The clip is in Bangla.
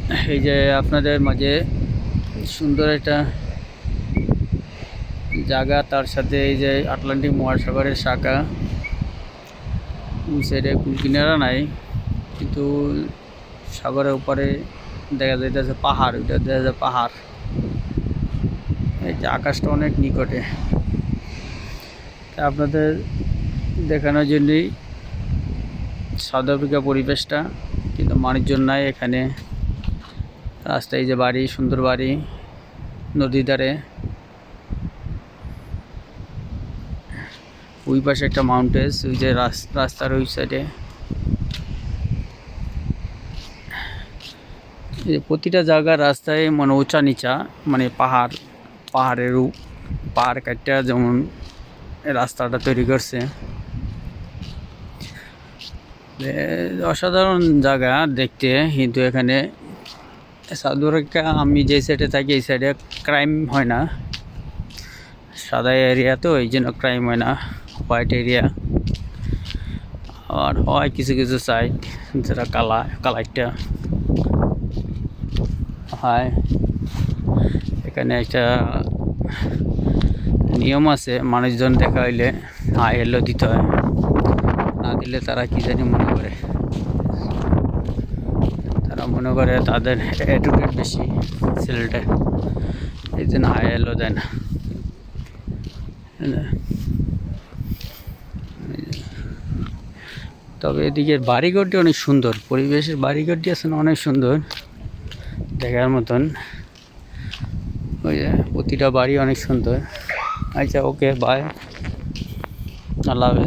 এই যে আপনাদের মাঝে সুন্দর একটা জায়গা, তার সাথে এই যে আটলান্টিক মহাসাগরের শাখা। ওই সাইডে কুল কিনারা নাই, কিন্তু সাগরের উপরে দেখা যাইতেছে পাহাড়, ওইটা দেখা যায় পাহাড়। এই যে আকাশটা অনেক নিকটে, তা আপনাদের দেখানোর জন্যই সাউথ আফ্রিকা পরিবেশটা। কিন্তু মানুষজন নাই এখানে। রাস্তায় যে বাড়ি, সুন্দর বাড়ি, নদীর ধারে। ওই পাশে একটা মাউন্টেন্স, ওই যে রাস্তার ওই সাইডে। প্রতিটা জায়গার রাস্তায় মানে উঁচা নিচা, মানে পাহাড় কাটটা যেমন রাস্তাটা তৈরি করছে। অসাধারণ জায়গা দেখতে। কিন্তু এখানে সাউথ আফ্রিকা, আমি যে সাইডে থাকি এই সাইডে ক্রাইম হয় না। সাদা এরিয়া তো, এই জন্য ক্রাইম হয় না, হোয়াইট এরিয়া। আর হয় কিছু কিছু সাইড যেটা কালারটা হয়। এখানে একটা নিয়ম আছে, মানুষজন দেখা হইলে হাই হ্যালো দিতে হয়, না দিলে তারা কি জানি মনে করে। তারা মনে করে তাদের অ্যাটিটিউড বেশি ছেলেটা, এই জন্য হাই হ্যালো দেয় না। তবে এদিকের বাড়িঘরটি অনেক সুন্দর, পরিবেশের বাড়িঘরটি আছে না, অনেক সুন্দর দেখার মতন। ওই যে প্রতিটা বাড়ি অনেক সুন্দর। আচ্ছা, ওকে, বাই, আল্লাহ হাফেজ।